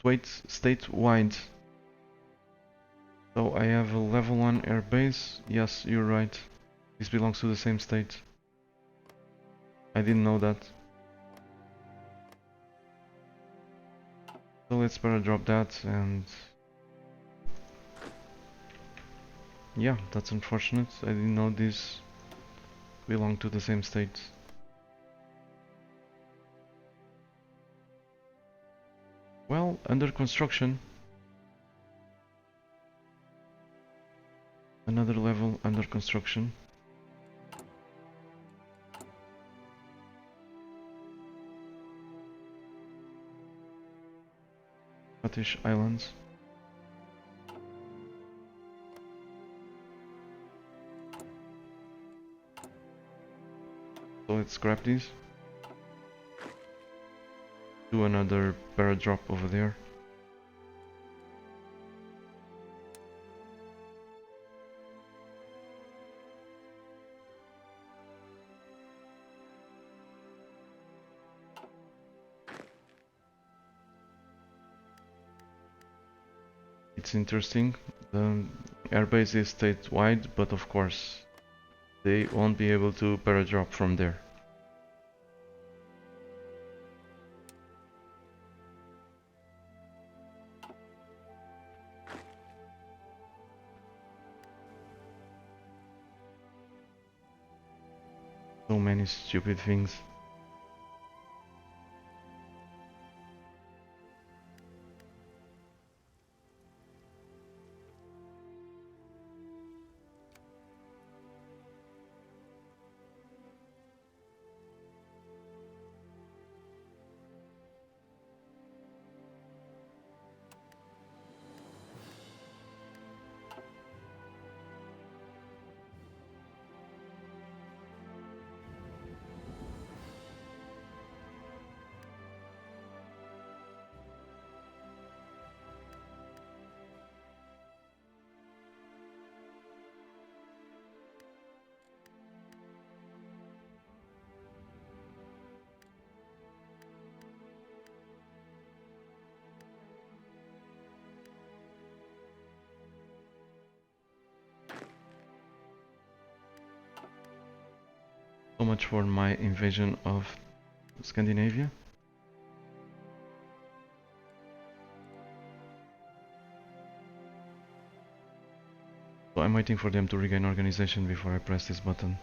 wait statewide. So I have a level 1 air base. Yes, you're right. This belongs to the same state. I didn't know that. So let's paradrop that, and yeah, that's unfortunate. I didn't know these belong to the same state. Well, under construction. Another level under construction. Scottish Islands. So let's scrap these. Do another paradrop over there. It's interesting. The airbase is statewide, but of course they won't be able to paradrop from there. So many stupid things. So much for my invasion of Scandinavia. So I'm waiting for them to regain organization before I press this button.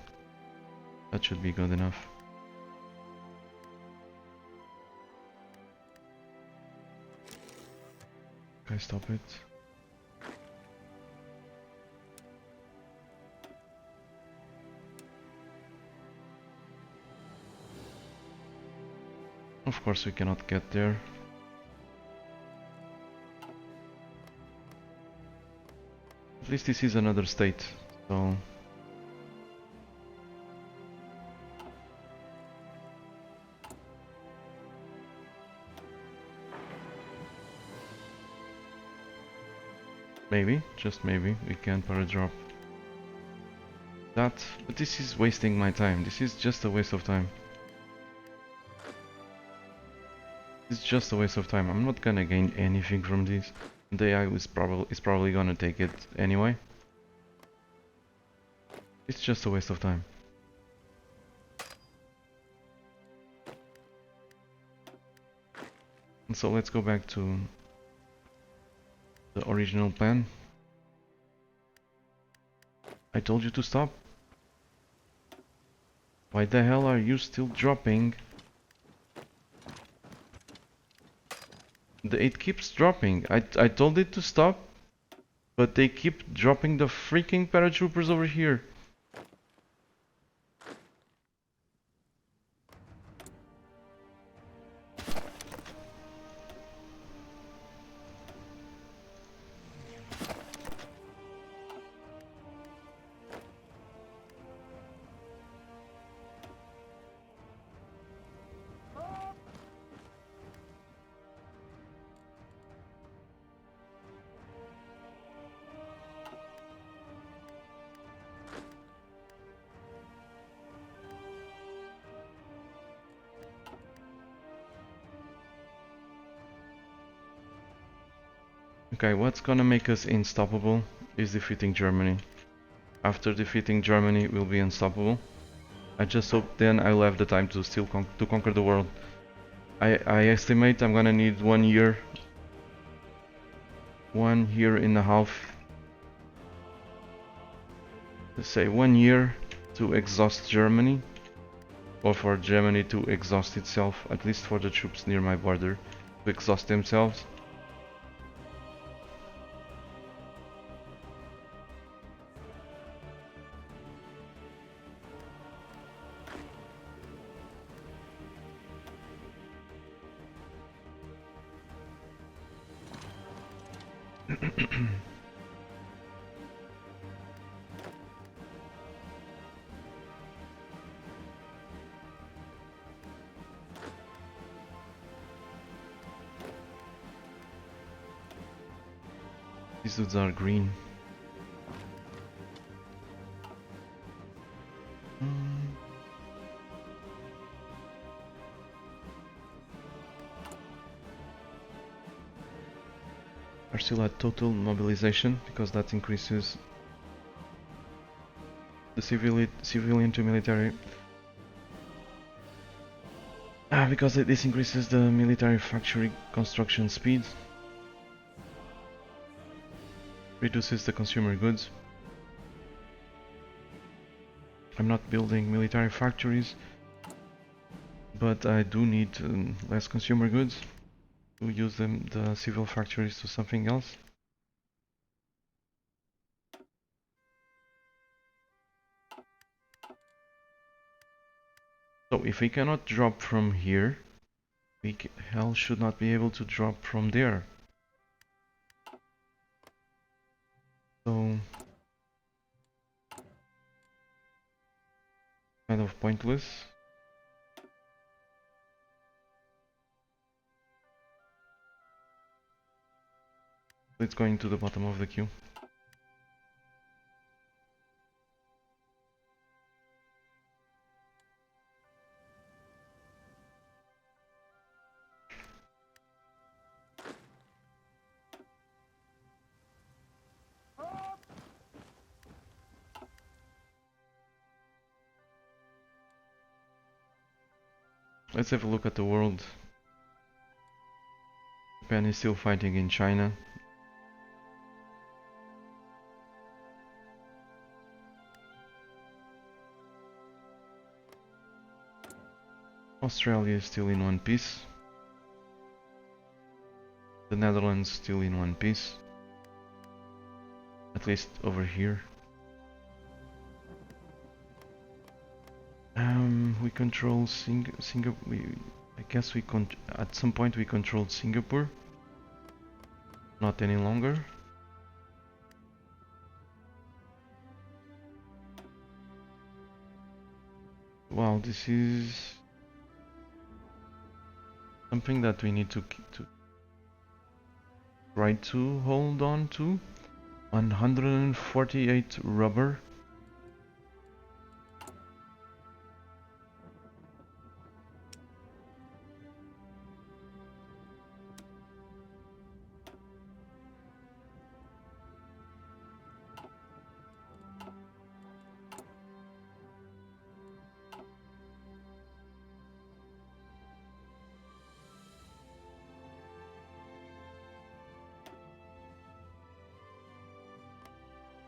That should be good enough. Okay, stop it. Of course we cannot get there. At least this is another state, so... Maybe, just maybe, we can paradrop that, but this is wasting my time. This is just a waste of time. It's just a waste of time. I'm not gonna gain anything from this. The AI is probably gonna take it anyway. It's just a waste of time. And so let's go back to the original plan. I told you to stop. Why the hell are you still dropping? It keeps dropping. I told it to stop, but they keep dropping the freaking paratroopers over here. Okay, what's gonna make us unstoppable is defeating Germany. After defeating Germany, we'll be unstoppable. I just hope then I'll have the time to still to conquer the world. I estimate I'm gonna need 1 year, 1 year and a half, let's say 1 year to exhaust Germany, or for Germany to exhaust itself, at least for the troops near my border to exhaust themselves. These dudes are green. Are still at total mobilization because that increases the civilian to military. Because this increases the military factory construction speed, reduces the consumer goods. I'm not building military factories, but I do need less consumer goods to use the civil factories to something else. So if we cannot drop from here, we hell should not be able to drop from there. So kind of pointless. It's going to the bottom of the queue. Let's have a look at the world. Japan is still fighting in China. Australia is still in one piece. The Netherlands still in one piece. At least over here. We control Singapore. I guess at some point we controlled Singapore. Not any longer. Wow, this is something that we need to try to hold on to. 148 rubber.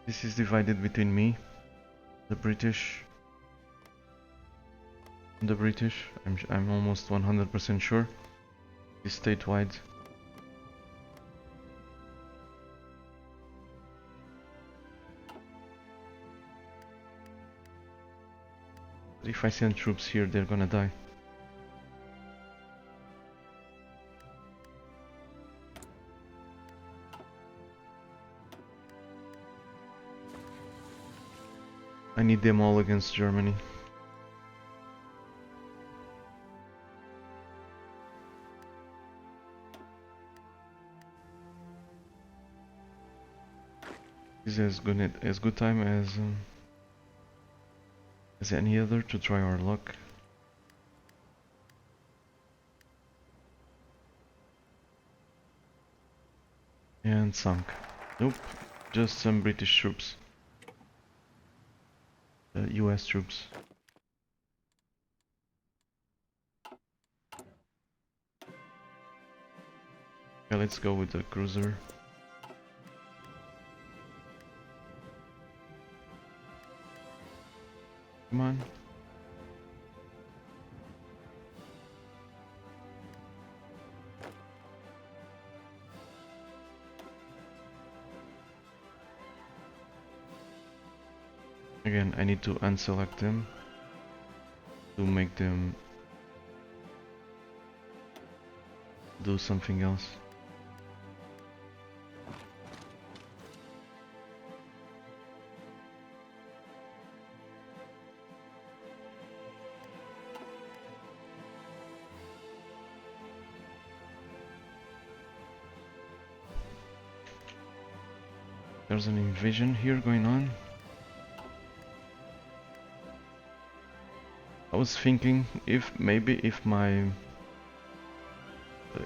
This is divided between me, the British, and the British. I'm almost 100% sure. It's statewide. If I send troops here, they're gonna die. I need them all against Germany. This is as good time as any other to try our luck. And sunk. Nope, just some British troops. US troops. Okay, let's go with the cruiser. Come on. Again, I need to unselect them to make them do something else. There's an invasion here going on. I was thinking if my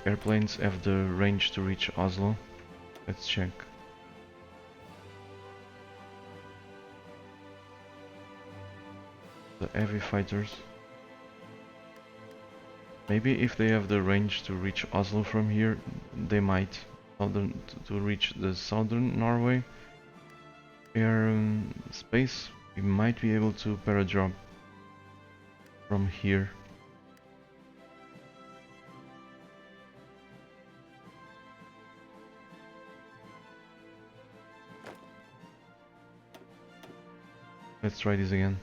airplanes have the range to reach Oslo. Let's check. The heavy fighters. Maybe if they have the range to reach Oslo from here, they might. To reach the southern Norway air space, we might be able to paradrop from here. Let's try this again.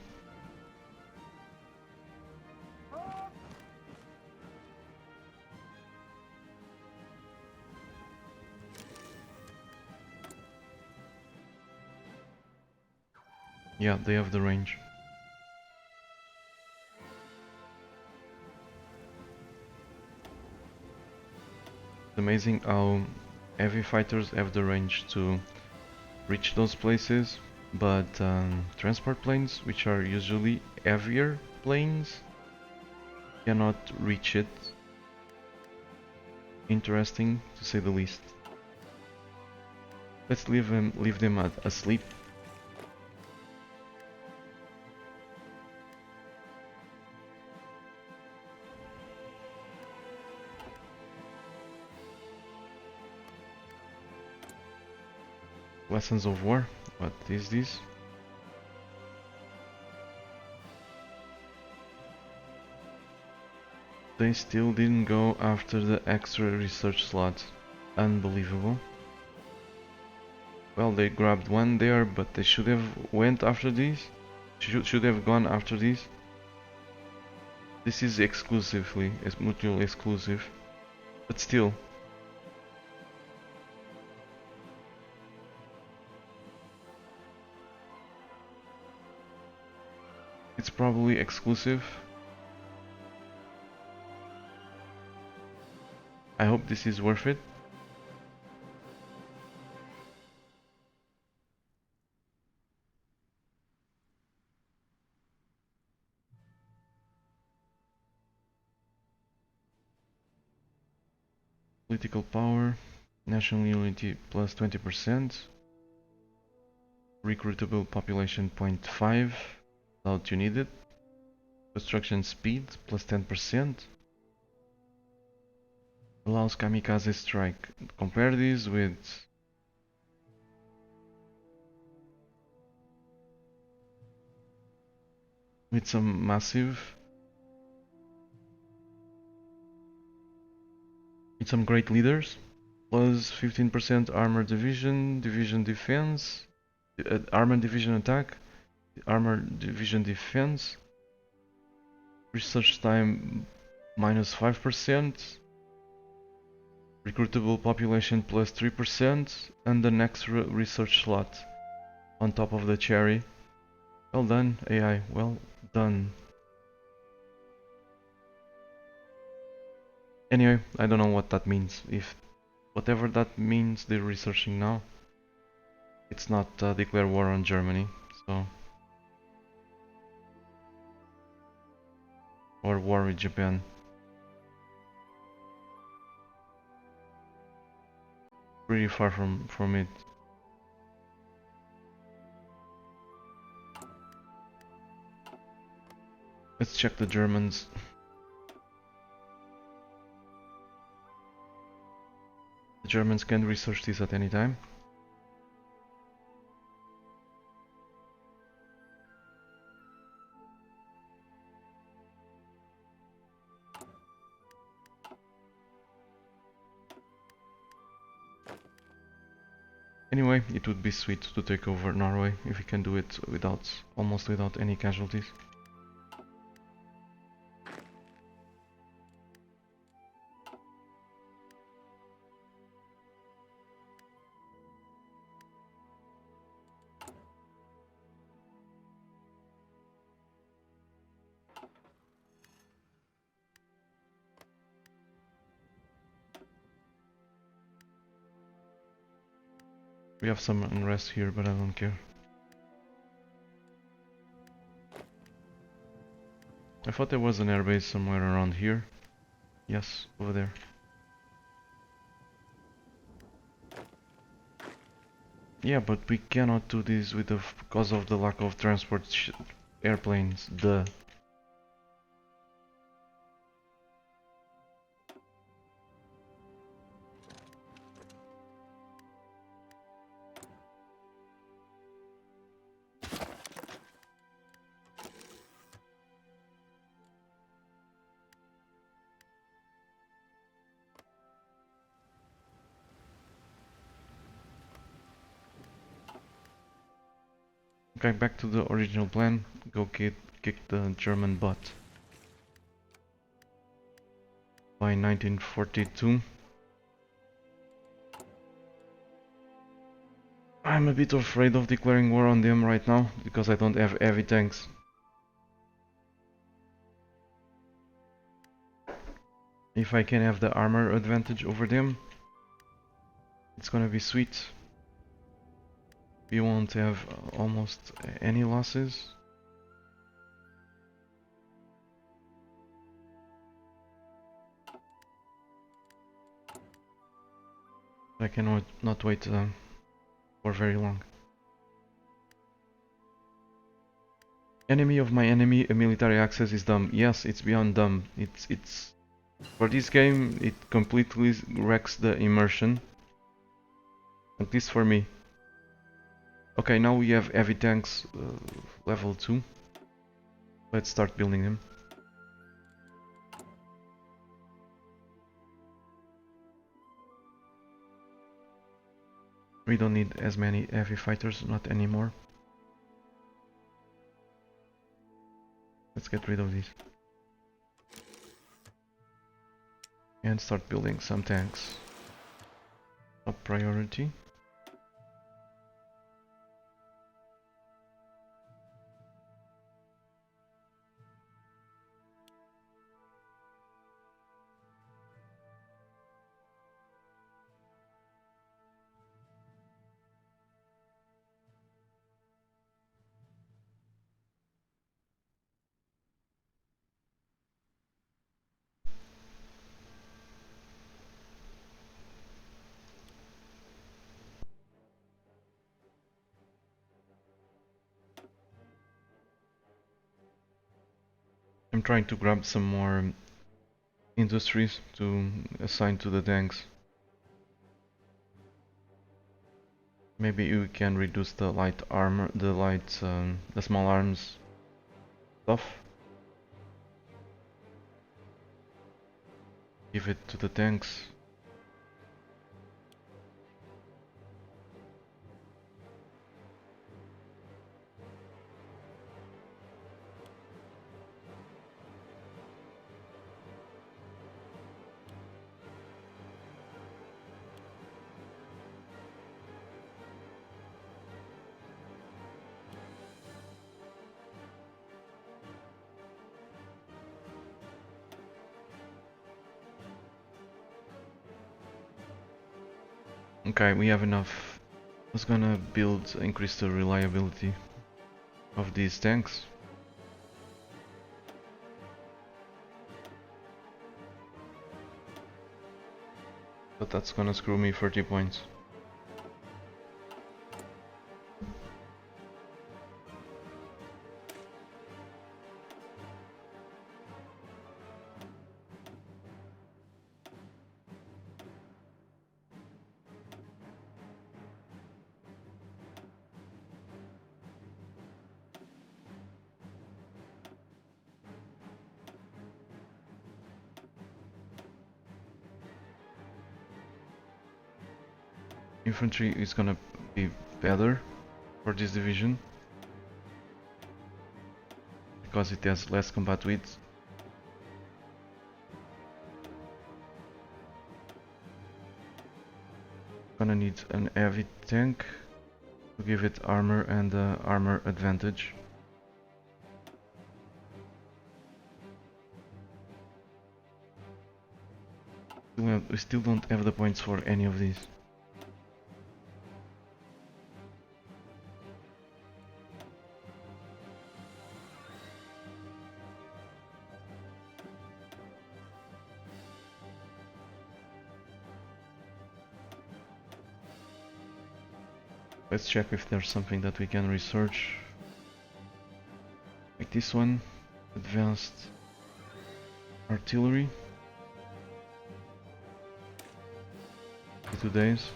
Yeah, they have the range. It's amazing how heavy fighters have the range to reach those places, but transport planes, which are usually heavier planes, cannot reach it. Interesting, to say the least. Let's leave them asleep. Lessons of war. What is this? They still didn't go after the extra research slot. Unbelievable. Well, they grabbed one there, but they should have went after these. Should have gone after these. This is exclusively, it's mutually exclusive. But still. It's probably exclusive. I hope this is worth it. Political power, national unity plus 20%, recruitable population 0.5, without you need it, construction speed plus 10%, allows kamikaze strike. Compare these with some massive, with some great leaders, plus 15% armor division, division defense, armor division attack, armor division defense, research time minus 5%, recruitable population plus 3%, and the next research slot on top of the cherry. Well done, AI, well done. Anyway, I don't know what that means. If whatever that means they're researching now, it's not declare war on Germany, so, or war with Japan. pretty far from it. Let's check the Germans. The Germans can research this at any time. Anyway, it would be sweet to take over Norway if we can do it almost without any casualties. We have some unrest here, but I don't care. I thought there was an airbase somewhere around here. Yes, over there. Yeah, but we cannot do this because of the lack of transport airplanes. Duh. Okay, back to the original plan. Go kick the German butt. By 1942. I'm a bit afraid of declaring war on them right now, because I don't have heavy tanks. If I can have the armor advantage over them, it's gonna be sweet. We won't have almost any losses. I cannot not wait for very long. Enemy of my enemy, a military access is dumb. Yes, it's beyond dumb. It's for this game, it completely wrecks the immersion. At least for me. Okay, now we have heavy tanks, level 2. Let's start building them. We don't need as many heavy fighters, not anymore. Let's get rid of these. And start building some tanks. Top priority. I'm trying to grab some more industries to assign to the tanks. Maybe we can reduce the light armor, the small arms stuff. Give it to the tanks. Okay, we have enough. I was gonna increase the reliability of these tanks. But that's gonna screw me 30 points. infantry is gonna be better for this division because it has less combat width. Gonna need an heavy tank to give it armor and armor advantage. We still don't have the points for any of these. Let's check if there's something that we can research. Like this one, advanced artillery. 2 days.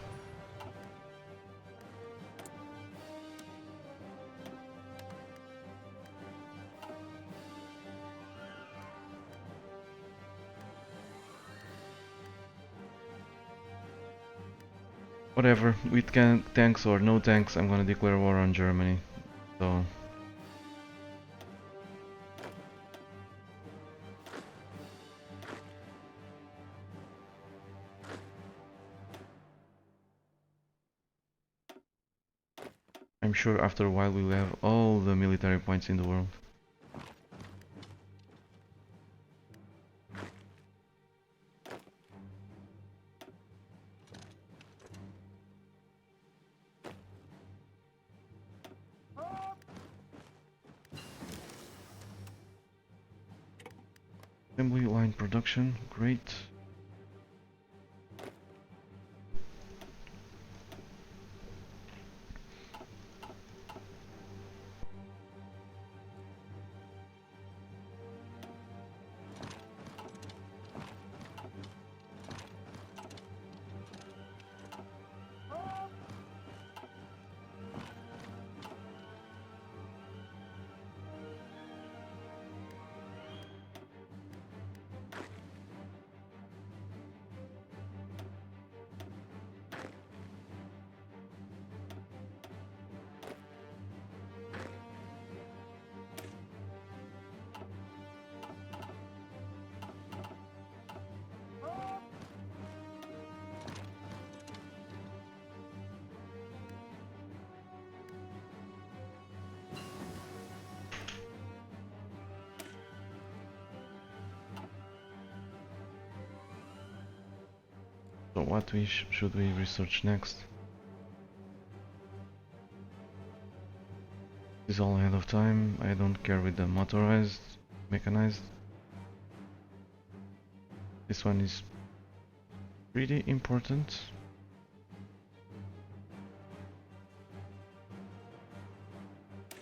Whatever, with tanks or no tanks, I'm gonna declare war on Germany. So I'm sure after a while we'll have all the military points in the world. Assembly line production, great. So what should we research next? This is all ahead of time. I don't care with the motorized, mechanized. This one is pretty important.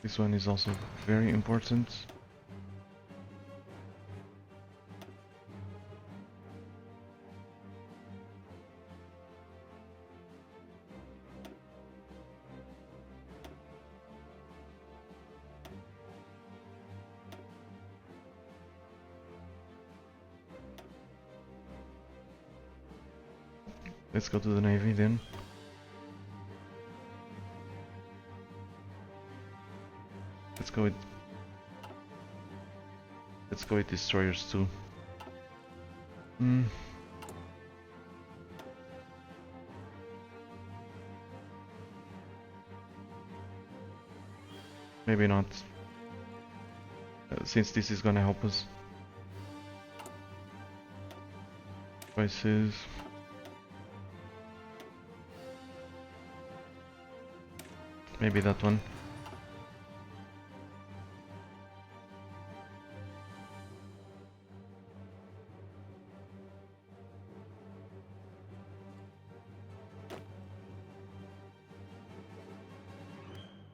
This one is also very important. Let's go to the Navy then. Let's go with destroyers too. Maybe not. Since this is gonna help us. Prices. Maybe that one.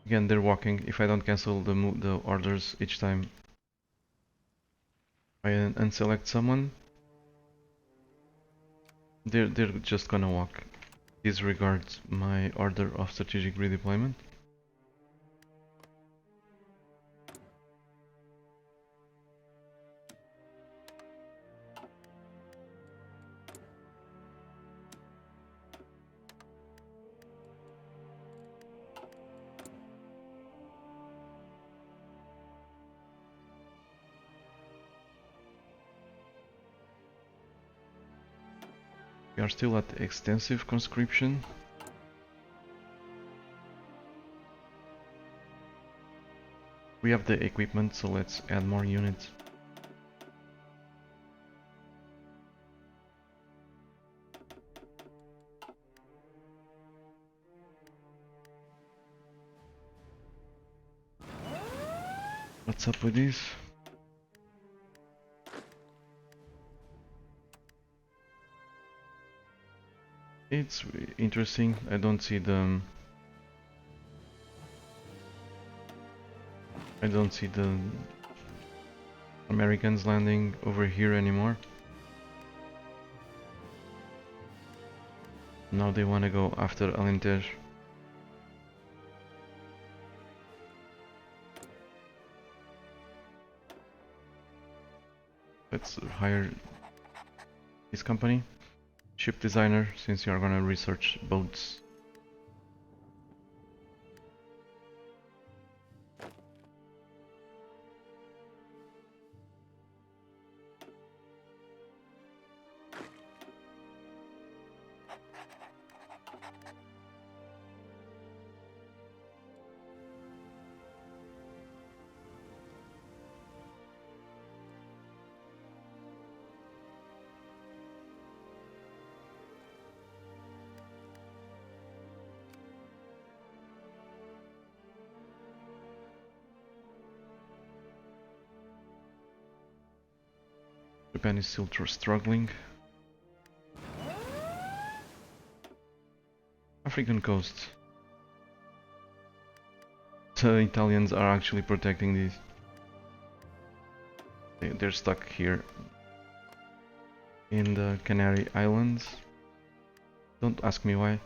Again, they're walking. If I don't cancel the orders each time I unselect someone, they're just gonna walk. Disregard my order of strategic redeployment. We are still at extensive conscription. We have the equipment, so let's add more units. What's up with this? It's interesting. I don't see the Americans landing over here anymore. Now they want to go after Alentejo. Let's hire this company. Ship designer, since you are gonna research boats. Japan is still struggling. African coast. The Italians are actually protecting these. They're stuck here in the Canary Islands. Don't ask me why.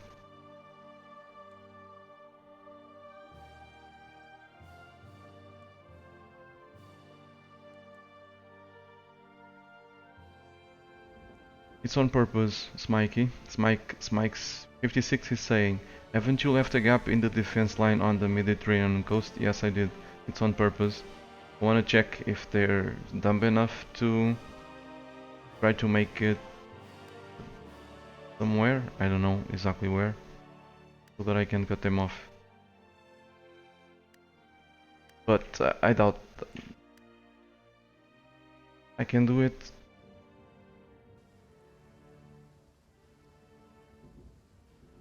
It's on purpose, Smikey. Smikes 56 is saying, haven't you left a gap in the defense line on the Mediterranean coast? Yes, I did. It's on purpose. I want to check if they're dumb enough to try to make it somewhere. I don't know exactly where, so that I can cut them off. But I doubt I can do it.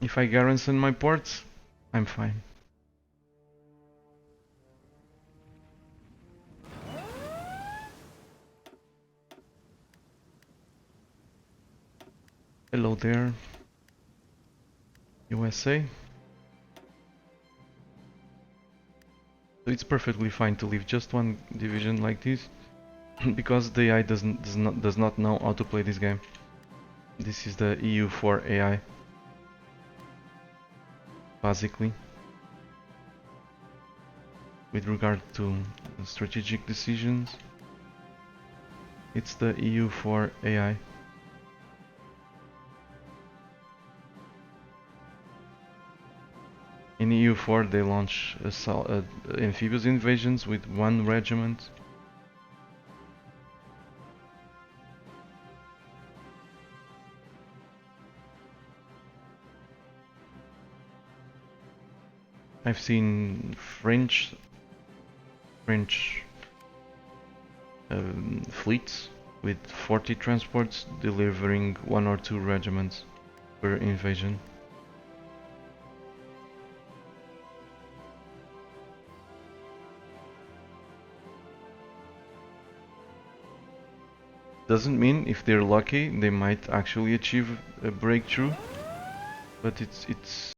If I garrison my ports, I'm fine. Hello there, USA. So it's perfectly fine to leave just one division like this, because the AI does not know how to play this game. This is the EU4 AI. Basically, with regard to strategic decisions, it's the EU4 AI. In EU4 they launch amphibious invasions with one regiment. I've seen French fleets with 40 transports delivering 1 or 2 regiments per invasion. Doesn't mean if they're lucky they might actually achieve a breakthrough, but it's